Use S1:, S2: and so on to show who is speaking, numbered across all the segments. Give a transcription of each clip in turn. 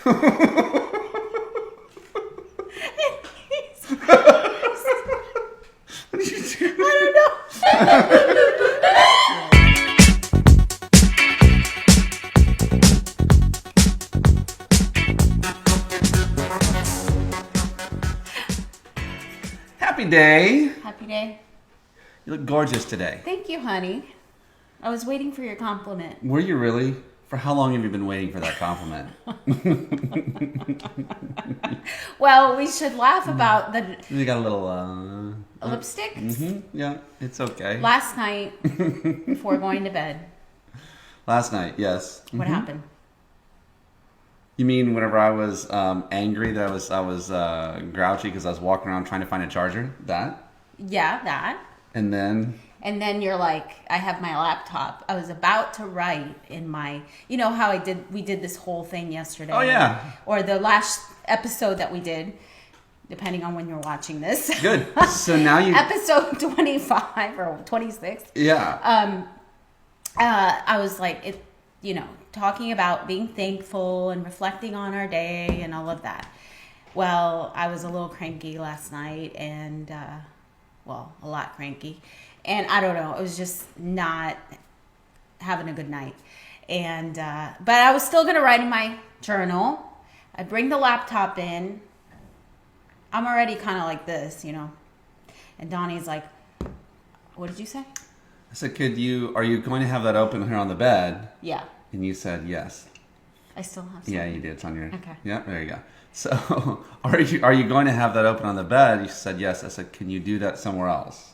S1: What did you do?
S2: I don't know.
S1: Happy day.
S2: Happy day.
S1: You look gorgeous today.
S2: Thank you, honey. I was waiting for your compliment.
S1: Were you really? For how long have you been waiting for that compliment?
S2: Well, we should laugh about the
S1: You got a little
S2: lipstick.
S1: Yeah, it's okay.
S2: Last night, before going to bed,
S1: Last night, yes.
S2: what happened?
S1: You mean whenever I was angry that I was grouchy because I was walking around trying to find a charger? That?
S2: Yeah, that.
S1: And then
S2: And then you're like, I have my laptop. I was about to write in my, you know how we did this whole thing yesterday.
S1: Oh, yeah.
S2: Or the last episode that we did, depending on when you're watching this.
S1: good. So now you
S2: Episode 25 or 26.
S1: Yeah.
S2: I was like, talking about being thankful and reflecting on our day and all of that. Well, I was a little cranky last night and, a lot cranky. And I don't know, it was just not having a good night. And, but I was still going to write in my journal. I bring the laptop in. I'm already kind of like this, And Donnie's like, what did you say?
S1: I said, are you going to have that open here on the bed?
S2: Yeah.
S1: And you said yes.
S2: I still have some.
S1: Yeah, you did. It's on your.
S2: Okay.
S1: Yeah, there you go. So, are you going to have that open on the bed? You said yes. I said, can you do that somewhere else?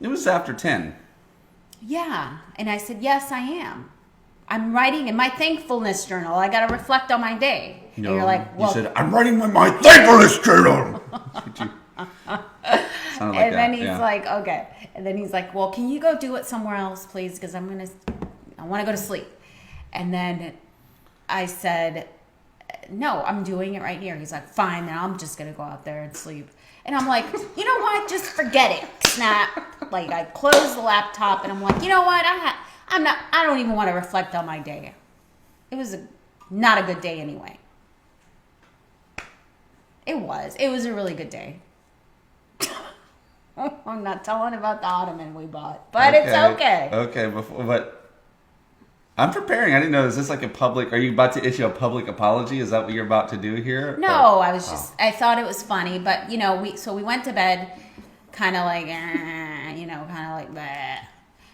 S1: It was after 10.
S2: Yeah. And I said, yes, I am. I'm writing in my thankfulness journal. I got to reflect on my day.
S1: No,
S2: and you're like, well.
S1: You said, I'm writing in my thankfulness journal. Sounded like
S2: and then
S1: that,
S2: he's like, okay. And then he's like, well, can you go do it somewhere else, please? Because I want to go to sleep. And then I said, no, I'm doing it right here. He's like, fine, then I'm just going to go out there and sleep. And I'm like, you know what? Just forget it. Snap. Like, I closed the laptop and I'm like, you know what? I don't even want to reflect on my day. It was not a good day anyway. It was a really good day. I'm not telling about the ottoman we bought, but it's okay.
S1: Okay, but I'm preparing. I didn't know. Is this like a public? Are you about to issue a public apology? Is that what you're about to do here?
S2: No, I was just. I thought it was funny, but we went to bed, kind of like, kind of like that.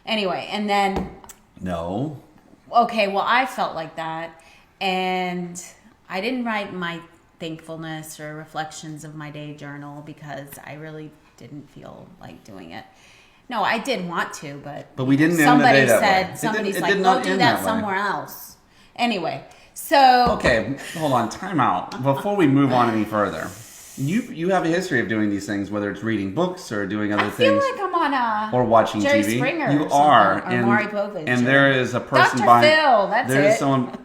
S2: Anyway, and then.
S1: No.
S2: Okay, well, I felt like that, and I didn't write my thankfulness or reflections of my day journal because I really didn't feel like doing it. No, I did want to, but
S1: we didn't end the day that way.
S2: Somebody's
S1: It
S2: like,
S1: did not
S2: go do
S1: end
S2: that
S1: that way.
S2: somewhere else. Anyway, so
S1: Okay, hold on. Time out. Before we move on any further, you have a history of doing these things, whether it's reading books or doing other
S2: I feel
S1: things.
S2: like I'm on
S1: Or watching
S2: Jerry
S1: TV.
S2: Springer
S1: You
S2: or
S1: are,
S2: something, or
S1: and
S2: Maury Povich,
S1: and
S2: or-
S1: there is a person
S2: Dr.
S1: behind.
S2: Phil, that's
S1: There's
S2: it.
S1: someone.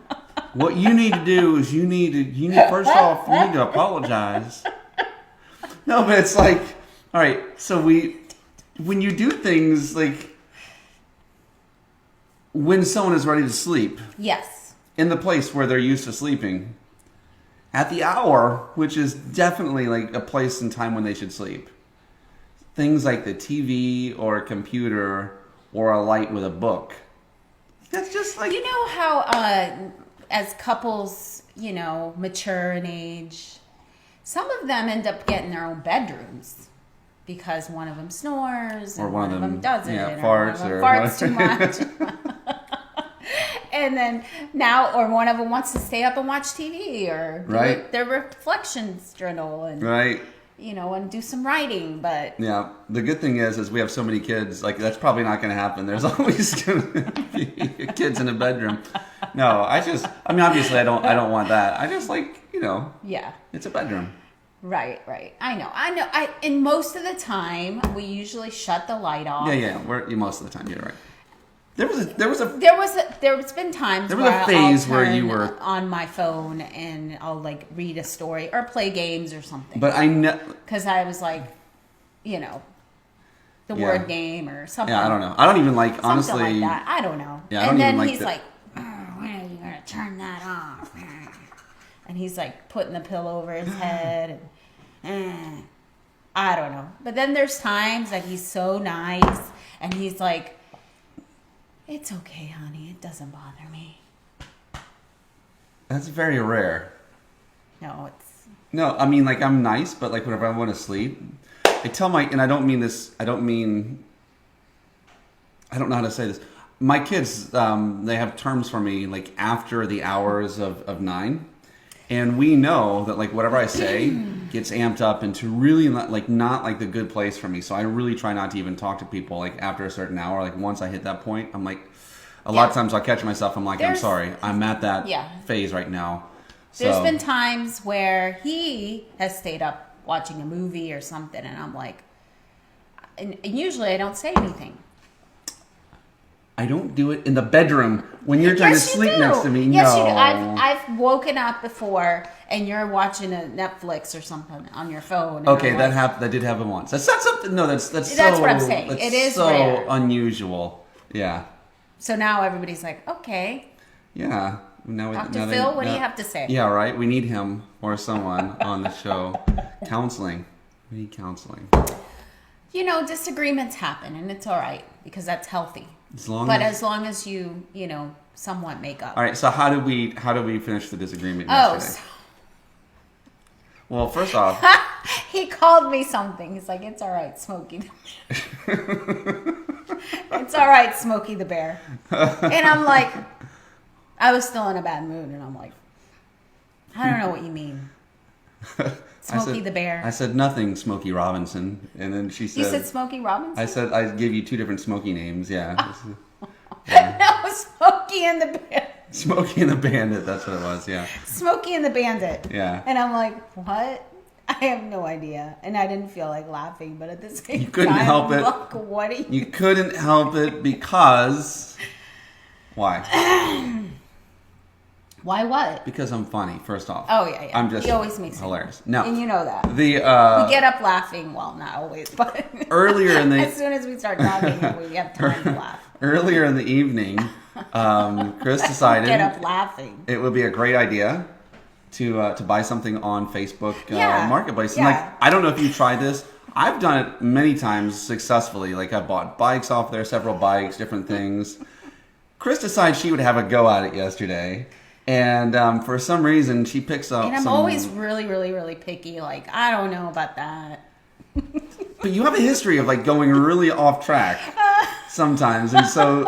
S1: What you need to do is you need first off you need to apologize. No, but it's like, all right. So when you do things like when someone is ready to sleep
S2: yes,
S1: in the place where they're used to sleeping, at the hour, which is definitely like a place and time when they should sleep. Things like the TV or a computer or a light with a book. That's just like...
S2: you know how as couples, mature in age, some of them end up getting their own bedrooms because one of them snores and
S1: Or
S2: one of them doesn't,
S1: yeah,
S2: or one of
S1: farts
S2: them
S1: or
S2: farts too much. And then or one of them wants to stay up and watch TV or do
S1: Right.
S2: their reflections journal and
S1: Right.
S2: and do some writing. But
S1: Yeah. The good thing is we have so many kids. Like that's probably not going to happen. There's always going to be kids in a bedroom. No, obviously I don't want that. I just like
S2: yeah,
S1: it's a bedroom.
S2: right. I know. And most of the time we usually shut the light off.
S1: Yeah. Most of the time you're right. There was
S2: been times
S1: There was
S2: where
S1: a phase
S2: I'll
S1: where
S2: turn
S1: you were-
S2: on my phone and I'll like read a story or play games or something.
S1: But I know.
S2: Because I was like, the word game or something.
S1: Yeah, I don't know. I don't even like, honestly.
S2: Something like that. I don't know.
S1: Yeah, I don't
S2: and then
S1: even like
S2: he's
S1: the-
S2: like, when are you going to turn that off? and he's like putting the pillow over his head, and I don't know. But then there's times that he's so nice, and he's like, "It's okay, honey. It doesn't bother me."
S1: That's very rare.
S2: No,
S1: I mean, like, I'm nice, but like whenever I want to sleep, I tell and I don't know how to say this. My kids, they have terms for me, like, after the hours of 9. And we know that, like, whatever I say gets amped up into really, not like the good place for me. So I really try not to even talk to people, like, after a certain hour. Like, once I hit that point, I'm like, a lot of times I'll catch myself. I'm like, I'm sorry. I'm at that phase right now. So.
S2: There's been times where he has stayed up watching a movie or something, and I'm like, and usually I don't say anything.
S1: I don't do it in the bedroom when you're trying to sleep next to me.
S2: Yes,
S1: no.
S2: you do. I've woken up before and you're watching a Netflix or something on your phone.
S1: Okay, that did happen once. That's not something. No, that's
S2: what I'm saying. It is
S1: so
S2: rare.
S1: Unusual. Yeah.
S2: So now everybody's like, okay.
S1: Yeah.
S2: Dr. Phil, what do you have to say?
S1: Yeah, right. We need him or someone on the show. Counseling. We need counseling.
S2: Disagreements happen, and it's all right because that's healthy. As long as you somewhat make up.
S1: All right. So how did we finish the disagreement yesterday? Well, first off,
S2: he called me something. He's like, "It's all right, Smokey." It's all right, Smokey the Bear. And I'm like, I was still in a bad mood, and I'm like, I don't know what you mean. Smokey the Bear.
S1: I said nothing, Smokey Robinson. And then she said...
S2: You said Smokey Robinson?
S1: I said I gave you 2 different Smokey names, yeah.
S2: No, Smokey and the Bandit.
S1: Smokey and the Bandit, that's what it was, yeah.
S2: Smokey and the Bandit.
S1: Yeah.
S2: And I'm like, what? I have no idea. And I didn't feel like laughing, but at the same time...
S1: You couldn't help it.
S2: Like, what are
S1: you couldn't help it because... Why?
S2: Why what?
S1: Because I'm funny, first off.
S2: Oh, yeah.
S1: I'm just
S2: he always makes
S1: hilarious. No.
S2: And you know that.
S1: We
S2: get up laughing. Well, not always, but...
S1: Earlier in the...
S2: As soon as we start talking, we have time to laugh.
S1: Earlier in the evening, Chris decided...
S2: Get up laughing.
S1: It would be a great idea to buy something on Facebook Marketplace.
S2: Yeah.
S1: And, like, I don't know if you tried this. I've done it many times successfully. Like, I bought bikes off there, several bikes, different things. Chris decided she would have a go at it yesterday. And for some reason, she picks up
S2: And I'm always really, really, really picky. Like, I don't know about that.
S1: But you have a history of, like, going really off track sometimes. And so...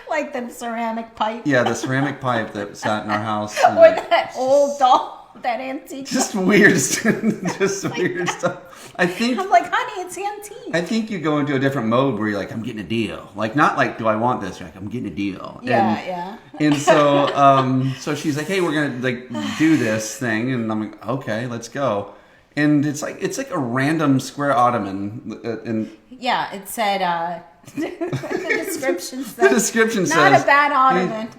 S2: Like the ceramic pipe.
S1: Yeah, the ceramic pipe that sat in our house.
S2: Or that old doll, that antique.
S1: Just weird, weird stuff. I think
S2: I'm like, honey, it's antique.
S1: I think you go into a different mode where you're like, I'm getting a deal. Like, not like, do I want this? You're like, I'm getting a deal.
S2: Yeah.
S1: And so, so she's like, hey, we're gonna like do this thing, and I'm like, okay, let's go. And it's like a random square ottoman.
S2: Yeah, it said. The description says. Not a bad ottoman.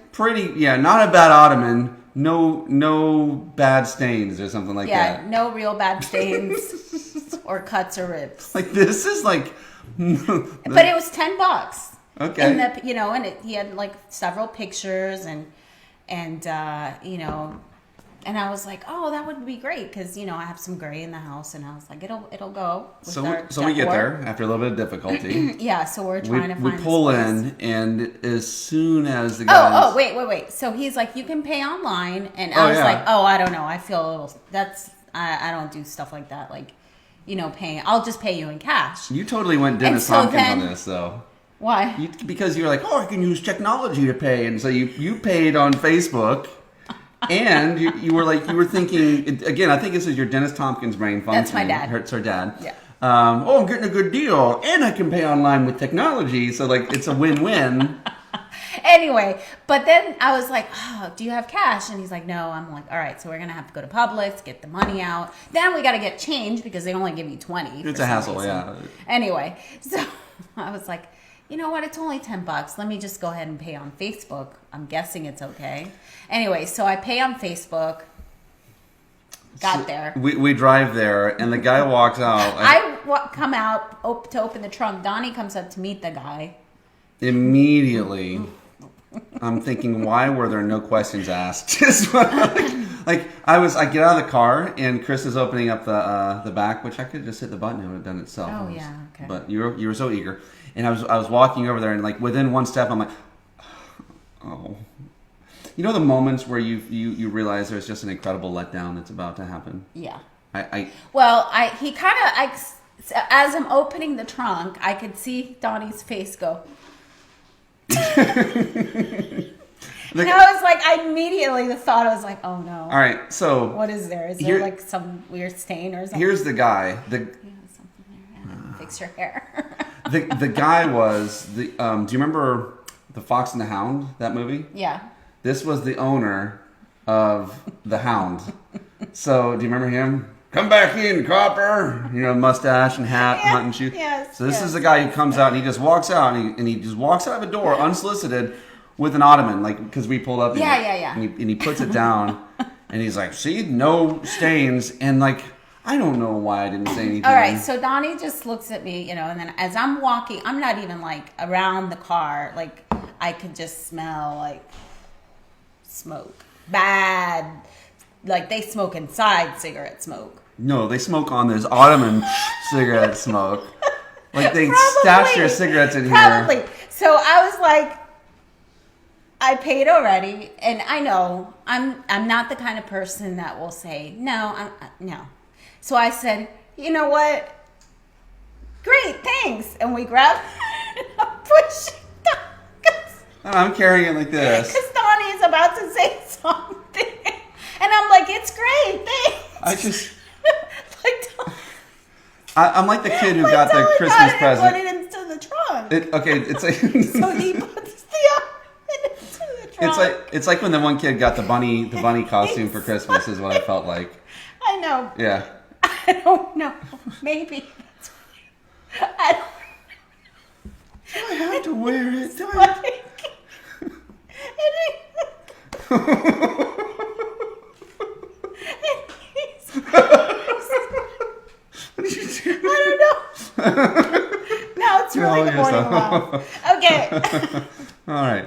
S1: Not a bad ottoman. No bad stains or something like that.
S2: Yeah, no real bad stains or cuts or rips.
S1: Like, this is like.
S2: But it was $10.
S1: Okay.
S2: And he had like several pictures and and I was like, oh, that would be great because I have some gray in the house, and I was like, it'll go.
S1: So we get there after a little bit of difficulty.
S2: Yeah, so we're trying to find.
S1: We pull in, and as soon as the guys.
S2: Oh, wait. So he's like, you can pay online, and I was like, oh, I don't know. I feel a little. I don't do stuff like that. Like, paying. I'll just pay you in cash.
S1: You totally went Dennis Hopkins on this, though.
S2: Why?
S1: Because you're like, oh, I can use technology to pay, and so you paid on Facebook. And you were thinking again. I think this is your Dennis Tompkins brain functioning.
S2: That's my dad.
S1: It's her dad.
S2: Yeah.
S1: I'm getting a good deal, and I can pay online with technology. So like, it's a win-win.
S2: Anyway, but then I was like, oh, do you have cash? And he's like, no. I'm like, all right, so we're gonna have to go to Publix, get the money out. Then we got to get change because they only give you 20.
S1: It's a hassle, yeah.
S2: Anyway, so I was like, you know what? It's only $10. Let me just go ahead and pay on Facebook. I'm guessing it's okay. Anyway, so I pay on Facebook. Got there.
S1: We drive there, and the guy walks out.
S2: I come out to open the trunk. Donnie comes up to meet the guy.
S1: Immediately, I'm thinking, why were there no questions asked? Like I get out of the car and Chris is opening up the back, which I could just hit the button and it would have done it itself.
S2: Oh yeah, okay.
S1: But you were so eager, and I was walking over there and like within one step I'm like, oh, you know the moments where you realize there's just an incredible letdown that's about to happen.
S2: Yeah. He kind of as I'm opening the trunk, I could see Donnie's face go. And I was like, I immediately thought, I was like, oh no.
S1: All right, so
S2: what is there? Is there like some weird stain or something?
S1: Here's the guy.
S2: Something there. Yeah, fix your hair.
S1: the guy was the. Do you remember The Fox and the Hound? That movie?
S2: Yeah.
S1: This was the owner of the Hound. So do you remember him? Come back in, copper. You know, mustache and hat,
S2: yeah,
S1: hunting shoes.
S2: Yes.
S1: So this is the guy who comes out and he just walks out and he just walks out of a door unsolicited with an ottoman, like because we pulled up.
S2: Yeah.
S1: And he puts it down and he's like, "See, no stains." And like, I don't know why I didn't say anything.
S2: All right, so Donnie just looks at me, and then as I'm walking, I'm not even like around the car, like I could just smell like smoke, bad. Like they smoke inside cigarette smoke.
S1: No, they smoke on this ottoman cigarette smoke. Like they
S2: Probably.
S1: stash their cigarettes in
S2: Probably.
S1: here.
S2: So I was like, I paid already, and I know I'm not the kind of person that will say no. No. So I said, you know what? Great, thanks. And we grabbed and I'm pushing
S1: I'm carrying it like this.
S2: because Donnie is about to say something, and I'm like, it's great, thanks.
S1: I just.
S2: like,
S1: I'm like the kid who
S2: like
S1: got the
S2: telling
S1: Christmas
S2: Donnie to
S1: present.
S2: put it into the trunk.
S1: It's like
S2: So he puts the oven into the trunk.
S1: it's like when the one kid got the bunny costume for Christmas is what I felt like.
S2: I know.
S1: Yeah.
S2: I don't know. Maybe. I don't
S1: Do I have to wear it? Do I?
S2: like.
S1: What did you do?
S2: I don't know. No, it's really the morning laugh. Okay.
S1: All right.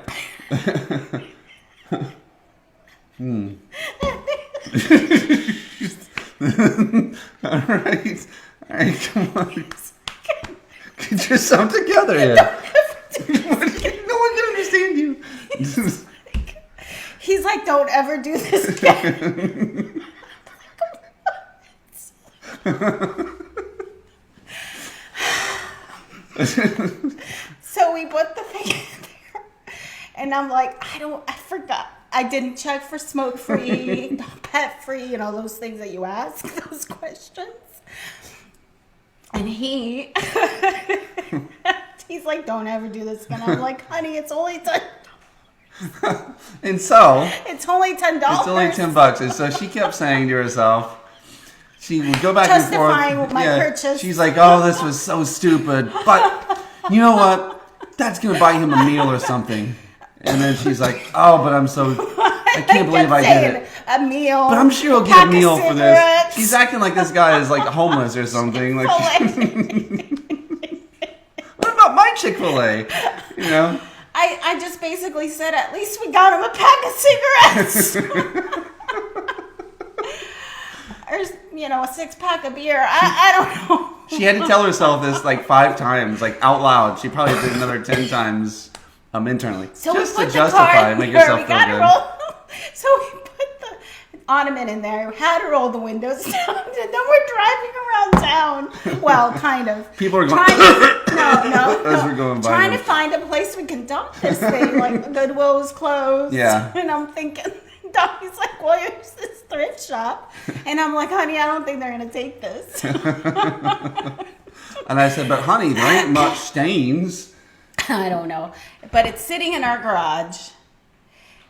S1: All right. All right. Come on. Get yourself together here. No one can understand you.
S2: He's like, don't ever do this again. So we put the thing in there, and I'm like, I forgot. I didn't check for smoke free, pet free, those things that you ask, those questions. And he's like, don't ever do this again. I'm like, honey, it's only $10.
S1: And so
S2: It's only $10.
S1: it's only $10. And so she kept saying to herself, she would go back and forth.
S2: Justifying my purchase.
S1: She's like, oh, this was so stupid. But you know what? That's going to buy him a meal or something. And then she's like, oh, but I can't believe I did it.
S2: A meal.
S1: But I'm sure he'll get a meal for this.
S2: cigarettes.
S1: She's acting like this guy is like homeless or something. Like, what about my Chick-fil-A? You know?
S2: I just basically said, at least we got him a pack of cigarettes. Or, a 6-pack of beer. I don't know.
S1: She had to tell herself this like 5 times, like out loud. She probably did another 10 times internally.
S2: So
S1: just
S2: we
S1: to
S2: put
S1: justify,
S2: the
S1: make
S2: car
S1: yourself
S2: we
S1: feel
S2: gotta
S1: good.
S2: roll. So we put the ottoman in there. We had to roll the windows down. And then we're driving around town. Well, kind of.
S1: People are going,
S2: no.
S1: as we're going by
S2: Trying
S1: them.
S2: to find a place we can dump this thing. Like, Goodwill's closed.
S1: Yeah.
S2: And I'm thinking, Donnie's like, well, here's this thrift shop. And I'm like, honey, I don't think they're going to take this.
S1: And I said, but honey, there ain't much stains.
S2: I don't know. But it's sitting in our garage.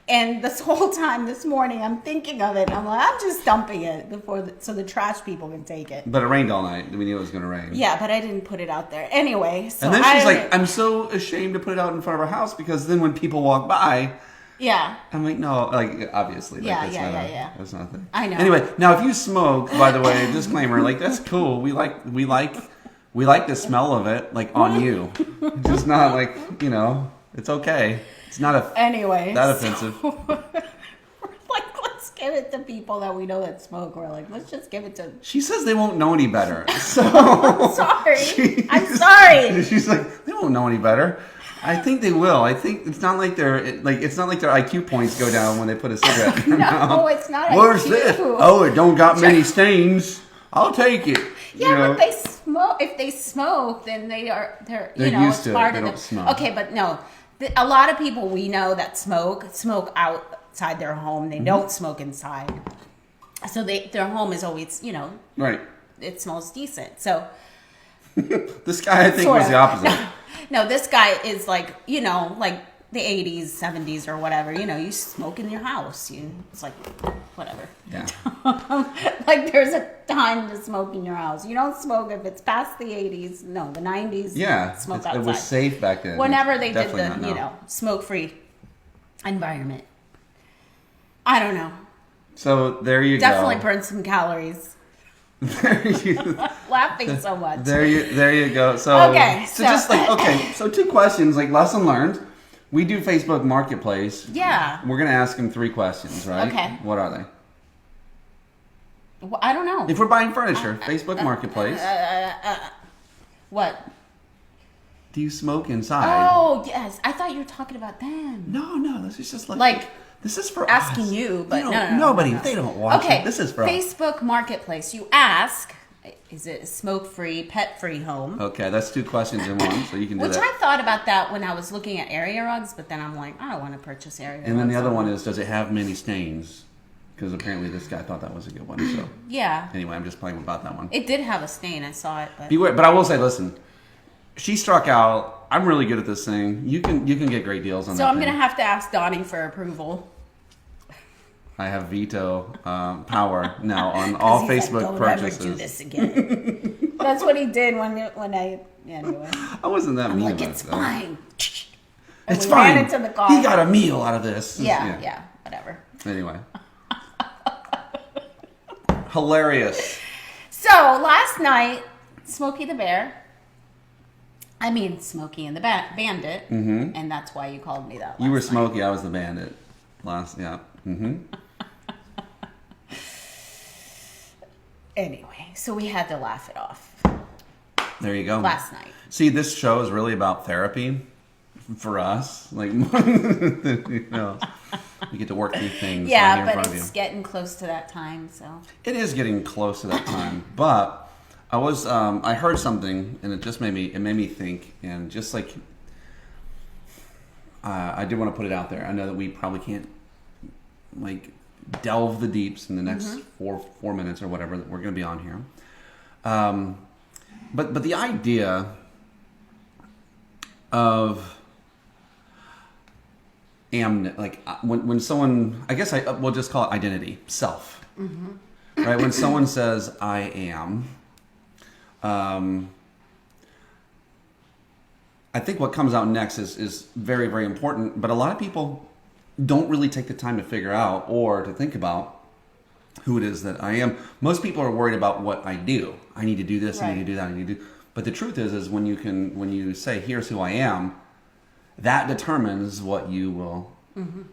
S2: And this whole time this morning, I'm thinking of it. I'm like, I'm just dumping it so the trash people can take it.
S1: But it rained all night. We knew it was going to rain.
S2: Yeah, but I didn't put it out there. Anyway. So
S1: And then she's like, I'm so ashamed to put it out in front of our house because then when people walk by,
S2: yeah.
S1: I'm like, no, like, obviously. Like,
S2: Yeah.
S1: That's not a thing.
S2: I know.
S1: Anyway, now if you smoke, by the way, disclaimer, like, that's cool. We like the smell of it, like, on you. Just not like, it's okay. It's not
S2: Anyway.
S1: that offensive.
S2: So, we're like, let's give it to people that we know that smoke. We're like, let's just give it to.
S1: She says they won't know any better. So
S2: I'm sorry. I'm sorry.
S1: She's like, they won't know any better. I think they will. I think it's not like their IQ points go down when they put a cigarette in their mouth.
S2: No, it's not.
S1: Where's
S2: IQ.
S1: this? Oh, it don't got many stains. I'll take it.
S2: Yeah, but they smoke. If they smoke, then they're
S1: used to it.
S2: part
S1: They
S2: of
S1: don't
S2: the.
S1: smoke.
S2: Okay, but no, a lot of people we know that smoke outside their home. They don't smoke inside, so their home is always
S1: right.
S2: It smells decent. So
S1: this guy I think
S2: sort
S1: was
S2: of.
S1: the opposite.
S2: No, this guy is like like the 80s, 70s or whatever. You smoke in your house. It's like whatever.
S1: Yeah.
S2: Like there's a time to smoke in your house. You don't smoke if it's past the 80s. No, the 90s.
S1: Yeah.
S2: Smoke outside.
S1: It was safe back then.
S2: Whenever they did
S1: Definitely
S2: the
S1: not now.
S2: smoke-free environment. I don't know.
S1: So there you
S2: Definitely
S1: go.
S2: burn some calories.
S1: There you
S2: Laughing so much.
S1: There you go. So
S2: Okay,
S1: so just so 2 questions, like lesson learned. We do Facebook Marketplace.
S2: Yeah.
S1: We're gonna ask them 3 questions, right?
S2: Okay.
S1: What are they?
S2: Well, I don't know.
S1: If we're buying furniture, Facebook Marketplace.
S2: What?
S1: Do you smoke inside?
S2: Oh, yes. I thought you were talking about them.
S1: No. This is just
S2: Like
S1: this is for
S2: asking
S1: us.
S2: you, but no.
S1: Nobody. They don't watch
S2: Okay.
S1: it. This is for us.
S2: Facebook Marketplace. You ask, is it a smoke-free, pet-free home?
S1: Okay, that's 2 questions in one, so you can do
S2: Which
S1: that.
S2: I thought about that when I was looking at area rugs, but then I'm like, I don't want to purchase area rugs.
S1: And then the other one is, does it have many stains? Because apparently this guy thought that was a good one. So
S2: Yeah.
S1: anyway, I'm just playing about that one.
S2: It did have a stain. I saw it, but
S1: Beware, but I will say, listen, she struck out. I'm really good at this thing. You can get great deals on that.
S2: so I'm
S1: thing.
S2: gonna have to ask Donnie for approval.
S1: I have veto power now on all
S2: He's
S1: Facebook
S2: like, don't
S1: purchases.
S2: ever do this again. That's what he did when I anyway.
S1: I wasn't that
S2: I'm
S1: mean
S2: like,
S1: about
S2: it's
S1: it, though.
S2: fine. And
S1: It's
S2: we
S1: fine.
S2: ran into the car.
S1: He got a meal out of this.
S2: Yeah, whatever.
S1: Anyway. Hilarious.
S2: So last night, Smokey and the Bandit, and that's why you called me that.
S1: You were
S2: last night.
S1: Smokey, I was the bandit.
S2: Anyway, so we had to laugh it off
S1: There you go.
S2: last night.
S1: See, this show is really about therapy for us. Like, we get to work through things. right
S2: Yeah,
S1: here in
S2: but
S1: front of
S2: it's
S1: you.
S2: getting close to that time, so.
S1: It is getting close to that time, but I heard something and it made me think, and just like I do want to put it out there. I know that we probably can't like delve the deeps in the next 4 minutes or whatever that we're going to be on here. But the idea of when someone, I guess we'll just call it identity, self, right? When someone says I am, I think what comes out next is very, very important, but a lot of people don't really take the time to figure out or to think about who it is that I am. Most people are worried about what I do. I need to do this, I need to do that, I need to do. But the truth is when you say, here's who I am, that determines what you will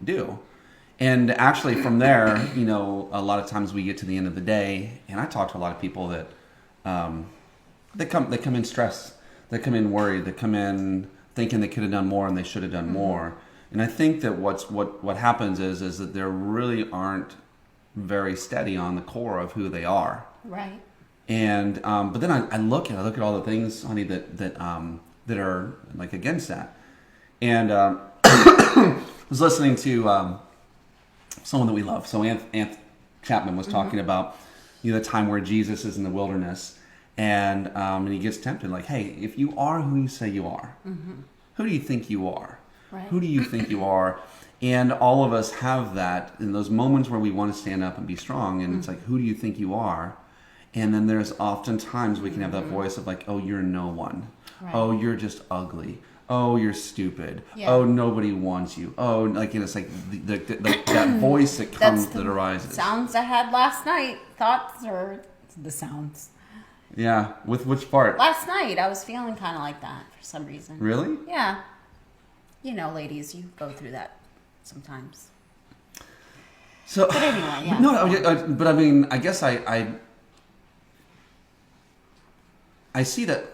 S1: do. And actually from there, a lot of times we get to the end of the day, and I talk to a lot of people that they come in stressed, they come in worried, they come in thinking they could have done more and they should have done more. And I think that what happens is that they really aren't very steady on the core of who they are.
S2: Right.
S1: And but then I look at all the things, honey, that are like against that. And I was listening to someone that we love. So Anth Chapman was talking about the time where Jesus is in the wilderness, and he gets tempted, like, hey, if you are who you say you are, who do you think you are?
S2: Right.
S1: Who do you think you are? And all of us have that in those moments where we want to stand up and be strong, and it's like, who do you think you are? And then there's often times we can have that voice of like, oh, you're no one.
S2: Right.
S1: Oh, you're just ugly. Oh, you're stupid.
S2: Yeah.
S1: Oh, nobody wants you. Oh, like, it's like that voice that comes, that arises.
S2: Sounds I had last night. Thoughts or the sounds.
S1: Yeah. With which part?
S2: Last night, I was feeling kind of like that for some reason.
S1: Really?
S2: Yeah. Ladies, you go through that sometimes.
S1: So,
S2: but anyway, yeah.
S1: No, but I mean, I guess I see that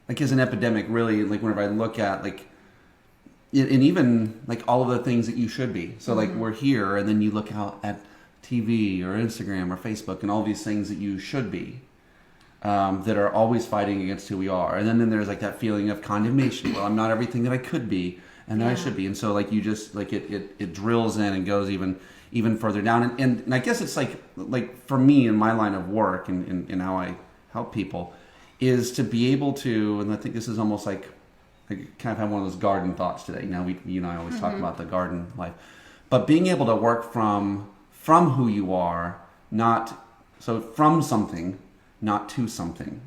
S1: like as an epidemic, really. Like whenever I look at like, and even like all of the things that you should be. So like we're here, and then you look out at TV or Instagram or Facebook, and all these things that you should be. That are always fighting against who we are, and then there's like that feeling of condemnation. Well, I'm not everything that I could be, and that I should be, and so like you just like it drills in and goes even further down, and I guess it's like for me in my line of work and how I help people is to be able to, and I think this is almost like I kind of have one of those garden thoughts today. Now you and I always talk about the garden life, but being able to work from who you are, not so from something. Not to something.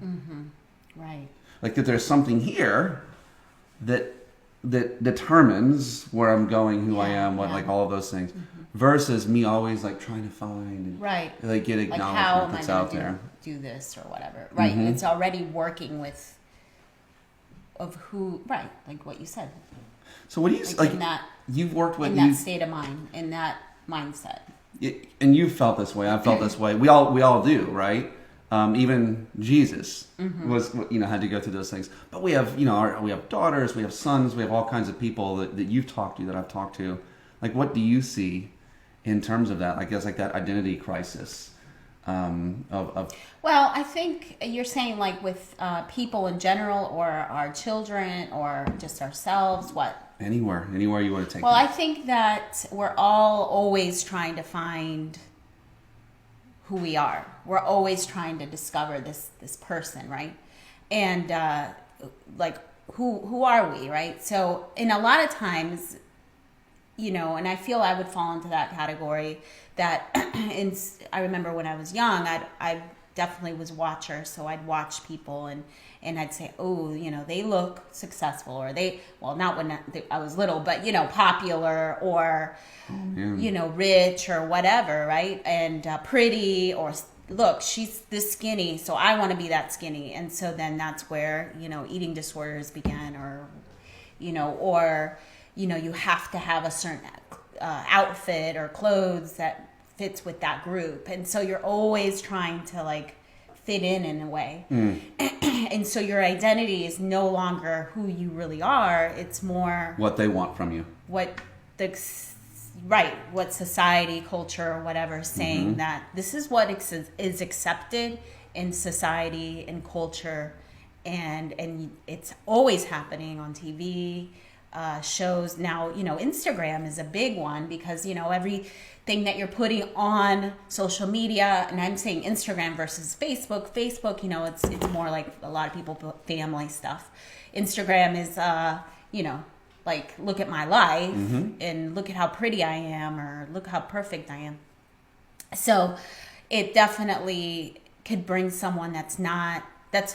S2: Right.
S1: Like that there's something here that determines where I'm going, who I am, what like all of those things. Versus me always like trying to find and like get acknowledgement
S2: like how
S1: that's
S2: am I
S1: out there.
S2: Do this or whatever. Right. It's already working with of who like what you said.
S1: So what do you like
S2: in that
S1: you've worked with
S2: in that state of mind, in that mindset.
S1: And you've felt this way, I've felt this way. We all do, right? Even Jesus was, had to go through those things. But we have, we have daughters, we have sons, we have all kinds of people that you've talked to, that I've talked to. Like, what do you see in terms of that? I guess like that identity crisis of.
S2: Well, I think you're saying like with people in general, or our children, or just ourselves. What? Anywhere
S1: you want to take.
S2: Well, I think that we're all always trying to find who we are. We're always trying to discover this person, right? And like who are we, right? So in a lot of times, and I feel I would fall into that category that I remember when I was young, I definitely was watcher, so I'd watch people and I'd say, oh, they look successful, or not when I was little, but popular, or rich, or whatever, right? And pretty, or look, she's this skinny, so I want to be that skinny. And so then that's where eating disorders began, or you have to have a certain outfit or clothes that fits with that group, and so you're always trying to like fit in a way. And so your identity is no longer who you really are. It's more
S1: what they want from you.
S2: What society, culture, or whatever is saying, that this is what is accepted in society and culture, and it's always happening on TV. Shows now, Instagram is a big one, because everything that you're putting on social media, and I'm saying Instagram versus Facebook, it's more like a lot of people put family stuff. Instagram is like, look at my life, and look at how pretty I am, or look how perfect I am. So it definitely could bring someone that's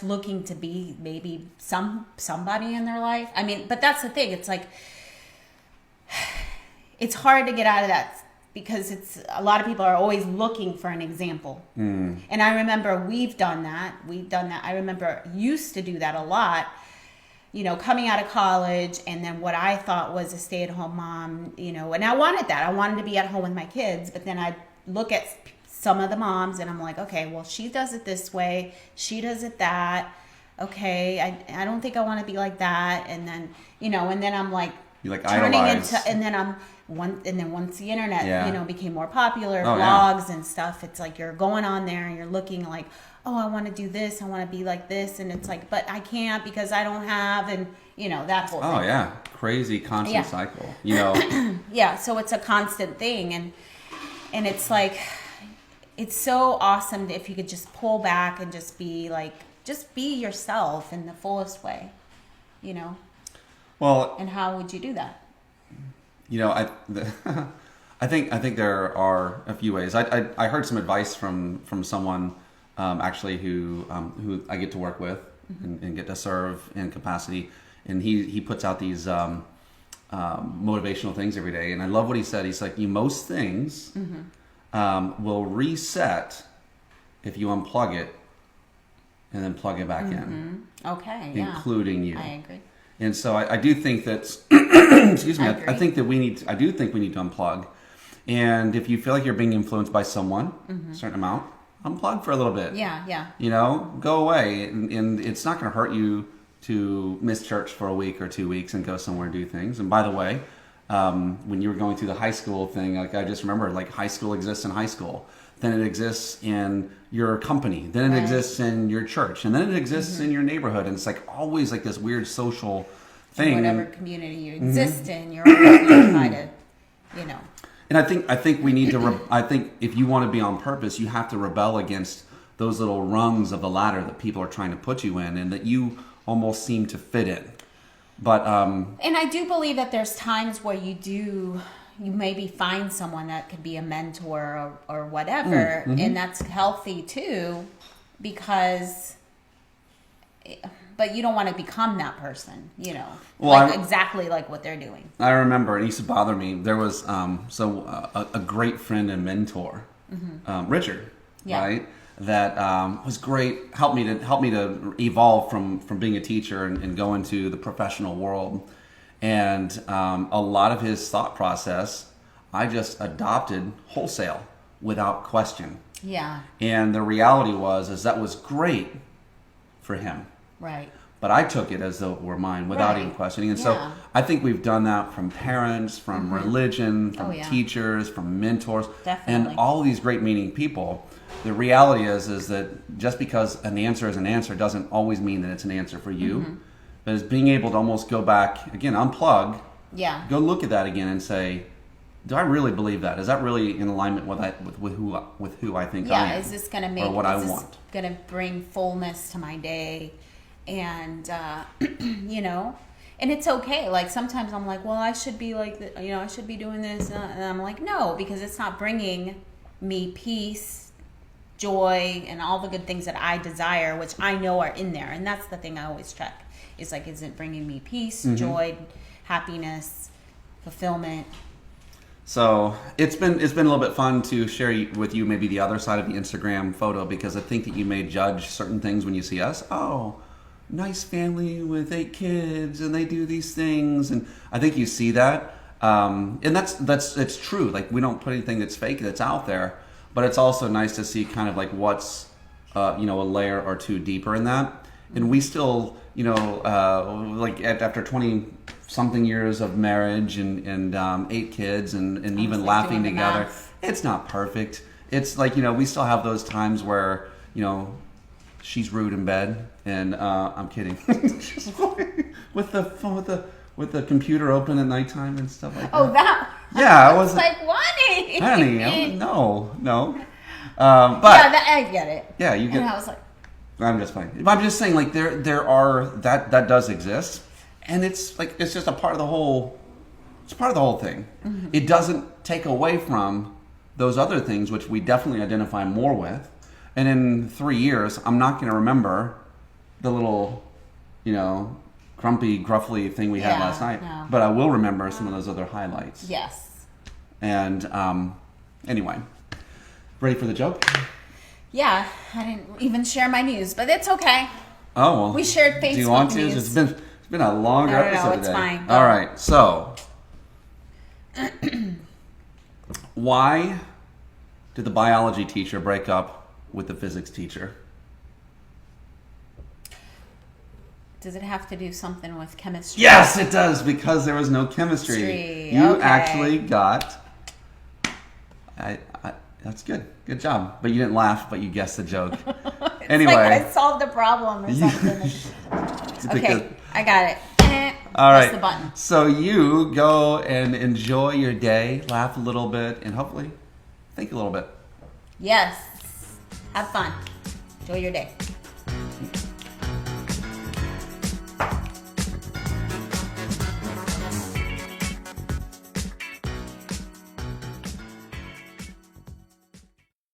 S2: looking to be maybe somebody in their life. I mean, but that's the thing. It's like, it's hard to get out of that, because a lot of people are always looking for an example. And I remember we've done that. I remember used to do that a lot, coming out of college, and then what I thought was a stay-at-home mom, and I wanted that. I wanted to be at home with my kids, but then I'd look at some of the moms, and I'm like, okay, well, she does it this way, she does it that. Okay, I don't think I want to be like that. And then, and then I'm like,
S1: you like
S2: turning
S1: idolize.
S2: and then once the internet, became more popular,
S1: Oh,
S2: blogs and stuff, it's like you're going on there and you're looking like, oh, I want to do this, I want to be like this, and it's like, but I can't because I don't have, and that whole thing.
S1: Oh yeah, crazy constant cycle.
S2: Yeah, so it's a constant thing, and it's like, it's so awesome if you could just pull back and just be yourself in the fullest way,
S1: Well,
S2: and how would you do that?
S1: I think there are a few ways. I heard some advice from someone actually who I get to work with and get to serve in capacity, and he puts out these motivational things every day, and I love what he said. He's like, most things will reset if you unplug it and then plug it back in.
S2: Okay,
S1: including you.
S2: I agree.
S1: And so I do think that, excuse me, I do think we need to unplug. And if you feel like you're being influenced by someone, a certain amount, unplug for a little bit.
S2: Yeah.
S1: You know, go away. And it's not going to hurt you to miss church for a week or 2 weeks and go somewhere and do things. And by the way, when you were going through the high school thing, like I just remember, like high school exists in high school. Then it exists in your company. Then it exists in your church. And then it exists in your neighborhood. And it's like always like this weird social thing.
S2: Whatever community you exist in, you're always going to try to, you know.
S1: And I think we need to. I think if you want to be on purpose, you have to rebel against those little rungs of the ladder that people are trying to put you in, and that you almost seem to fit in. But
S2: and I do believe that there's times where you maybe find someone that could be a mentor or whatever, and that's healthy too, because. But you don't want to become that person, you know, exactly like what they're doing.
S1: I remember it used to bother me. There was a great friend and mentor, Richard, right? That was great. Helped me to evolve from being a teacher and go into the professional world. And a lot of his thought process, I just adopted wholesale without question.
S2: Yeah.
S1: And the reality was that was great for him.
S2: Right.
S1: But I took it as though it were mine without even questioning. And so I think we've done that from parents, from religion, from teachers, from mentors, and all these great meaning people. The reality is that just because an answer is an answer doesn't always mean that it's an answer for you. But it's being able to almost go back, again, unplug, go look at that again and say, do I really believe that? Is that really in alignment with who I think I am?
S2: Yeah, is this going to make,
S1: or what I want?
S2: Going to bring fullness to my day? And, you know, and it's okay. Like sometimes I'm like, well, I should be like, I should be doing this. And I'm like, no, because it's not bringing me peace, joy, and all the good things that I desire, which I know are in there. And that's the thing I always check. Is like, is it bringing me peace, joy, happiness, fulfillment?
S1: So it's been a little bit fun to share with you maybe the other side of the Instagram photo, because I think that you may judge certain things when you see us. Oh, nice family with 8 kids and they do these things, and I think you see that, and that's it's true. Like we don't put anything that's fake that's out there, but it's also nice to see kind of like what's a layer or two deeper in that, and we still like after 20 something years of marriage and 8 kids and even laughing together, it's not perfect. It's like we still have those times where she's rude in bed, and I'm kidding. with the computer open at nighttime and stuff like that.
S2: Oh, that.
S1: Yeah, I was
S2: like, honey.
S1: Honey, no. But
S2: I get it.
S1: Yeah, you get.
S2: And I was like,
S1: I'm just playing. I'm just saying, like there are that does exist, and it's just a part of the whole. It's part of the whole thing. It doesn't take away from those other things, which we definitely identify more with. And in 3 years, I'm not going to remember the little, grumpy, gruffly thing we had last night.
S2: No.
S1: But I will remember some of those other highlights.
S2: Yes.
S1: And anyway, ready for the joke?
S2: Yeah, I didn't even share my news, but it's okay.
S1: Oh, well.
S2: We shared Facebook news.
S1: Do you want to? It's been a longer episode
S2: it's
S1: today.
S2: fine.
S1: All right, so why did the biology teacher break up with the physics teacher?
S2: Does it have to do something with chemistry?
S1: Yes, it does, because there was no chemistry. You actually got. That's good. Good job. But you didn't laugh, but you guessed the joke. Anyway,
S2: like I solved the problem or something. Okay, I got it.
S1: All right.
S2: Press the button.
S1: So you go and enjoy your day, laugh a little bit, and hopefully think a little bit.
S2: Yes. Have fun. Enjoy your day.